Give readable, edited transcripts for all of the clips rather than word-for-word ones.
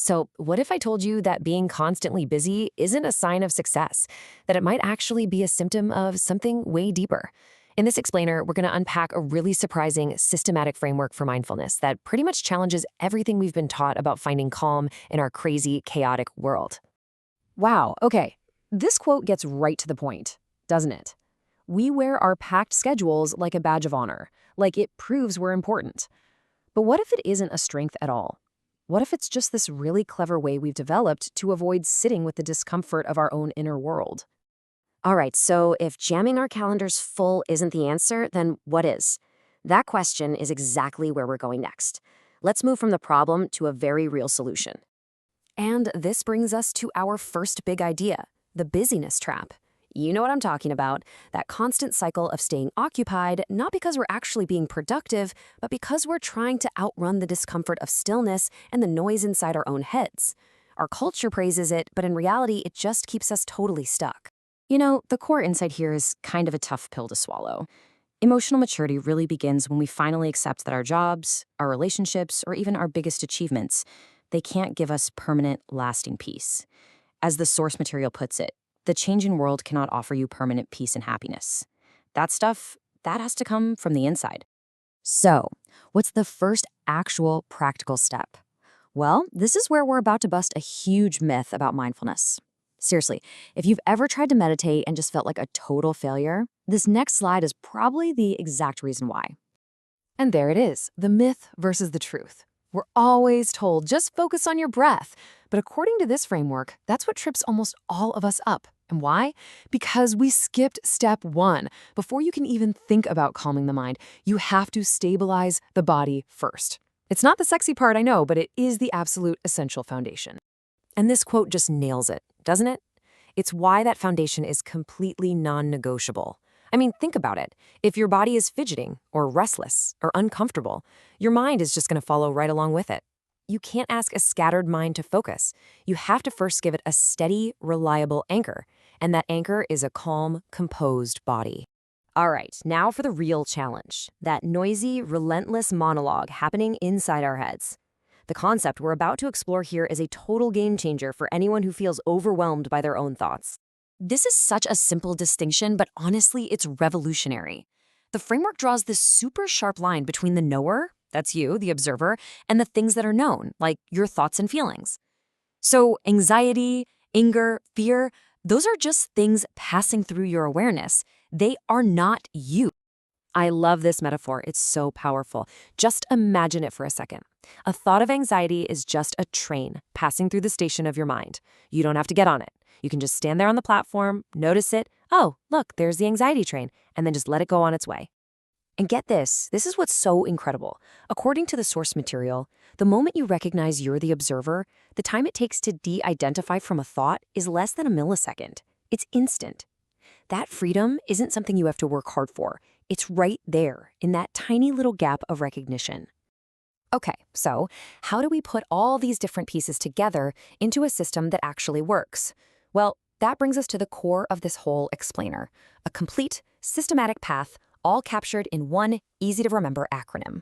So, what if I told you that being constantly busy isn't a sign of success, that it might actually be a symptom of something way deeper? In this explainer, we're going to unpack a really surprising, systematic framework for mindfulness that pretty much challenges everything we've been taught about finding calm in our crazy, chaotic world. Wow, okay. This quote gets right to the point, doesn't it? We wear our packed schedules like a badge of honor, like it proves we're important. But what if it isn't a strength at all? What if it's just this really clever way we've developed to avoid sitting with the discomfort of our own inner world? All right, so if jamming our calendars full isn't the answer, then what is? That question is exactly where we're going next. Let's move from the problem to a very real solution. And this brings us to our first big idea, the busyness trap. You know what I'm talking about, that constant cycle of staying occupied, not because we're actually being productive, but because we're trying to outrun the discomfort of stillness and the noise inside our own heads. Our culture praises it, but in reality, it just keeps us totally stuck. You know, the core insight here is kind of a tough pill to swallow. Emotional maturity really begins when we finally accept that our jobs, our relationships, or even our biggest achievements, they can't give us permanent, lasting peace. As the source material puts it, the changing world cannot offer you permanent peace and happiness. That stuff, that has to come from the inside. So, what's the first actual practical step? Well, this is where we're about to bust a huge myth about mindfulness. Seriously, if you've ever tried to meditate and just felt like a total failure, this next slide is probably the exact reason why. And there it is, the myth versus the truth. We're always told, just focus on your breath. But according to this framework, that's what trips almost all of us up. And why? Because we skipped step one. Before you can even think about calming the mind, you have to stabilize the body first. It's not the sexy part, I know, but it is the absolute essential foundation. And this quote just nails it, doesn't it? It's why that foundation is completely non-negotiable. I mean, think about it. If your body is fidgeting or restless or uncomfortable, your mind is just going to follow right along with it. You can't ask a scattered mind to focus. You have to first give it a steady, reliable anchor. And that anchor is a calm, composed body. All right, now for the real challenge, that noisy, relentless monologue happening inside our heads. The concept we're about to explore here is a total game changer for anyone who feels overwhelmed by their own thoughts. This is such a simple distinction, but honestly, it's revolutionary. The framework draws this super sharp line between the knower, that's you, the observer, and the things that are known, like your thoughts and feelings. So anxiety, anger, fear, those are just things passing through your awareness. They are not you. I love this metaphor. It's so powerful. Just imagine it for a second. A thought of anxiety is just a train passing through the station of your mind. You don't have to get on it. You can just stand there on the platform, notice it. Oh, look, there's the anxiety train, and then just let it go on its way. And get this is what's so incredible. According to the source material, the moment you recognize you're the observer, the time it takes to de-identify from a thought is less than a millisecond. It's instant. That freedom isn't something you have to work hard for. It's right there, in that tiny little gap of recognition. Okay, so how do we put all these different pieces together into a system that actually works? Well, that brings us to the core of this whole explainer, a complete, systematic path, all captured in one easy-to-remember acronym.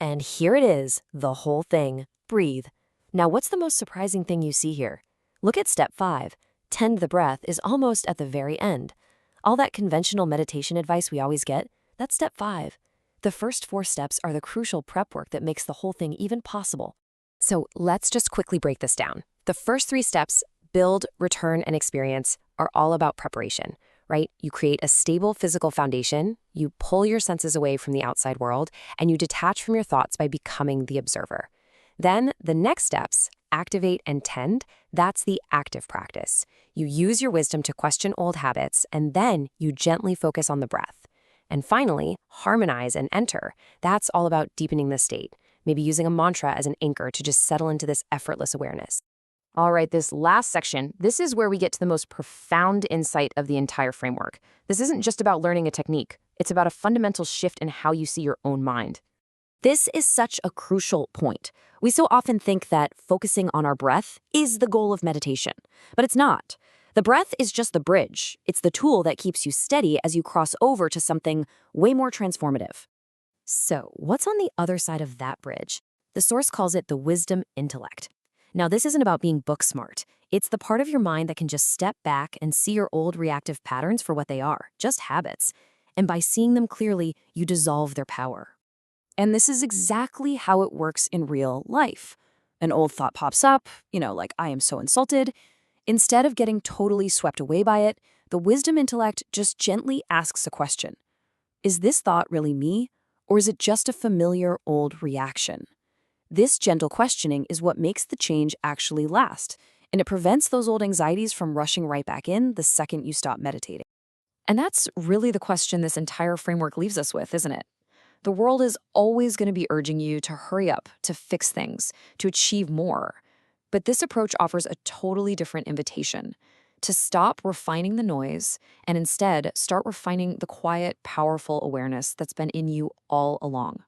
And here it is, the whole thing, breathe. Now, what's the most surprising thing you see here? Look at step 5. Tend the breath is almost at the very end. All that conventional meditation advice we always get, that's step 5. The first 4 steps are the crucial prep work that makes the whole thing even possible. So let's just quickly break this down. The first 3 steps, build, return, and experience, are all about preparation, right? You create a stable physical foundation, you pull your senses away from the outside world, and you detach from your thoughts by becoming the observer. Then the next steps, activate and tend, that's the active practice. You use your wisdom to question old habits, and then you gently focus on the breath. And finally, harmonize and enter. That's all about deepening the state, maybe using a mantra as an anchor to just settle into this effortless awareness. All right, this last section, this is where we get to the most profound insight of the entire framework. This isn't just about learning a technique. It's about a fundamental shift in how you see your own mind. This is such a crucial point. We so often think that focusing on our breath is the goal of meditation, but it's not. The breath is just the bridge. It's the tool that keeps you steady as you cross over to something way more transformative. So, what's on the other side of that bridge? The source calls it the wisdom intellect. Now, this isn't about being book smart. It's the part of your mind that can just step back and see your old reactive patterns for what they are, just habits. And by seeing them clearly, you dissolve their power. And this is exactly how it works in real life. An old thought pops up, like I am so insulted. Instead of getting totally swept away by it, the wisdom intellect just gently asks a question. Is this thought really me, or is it just a familiar old reaction? This gentle questioning is what makes the change actually last, and it prevents those old anxieties from rushing right back in the second you stop meditating. And that's really the question this entire framework leaves us with, isn't it? The world is always going to be urging you to hurry up, to fix things, to achieve more. But this approach offers a totally different invitation to stop refining the noise and instead start refining the quiet, powerful awareness that's been in you all along.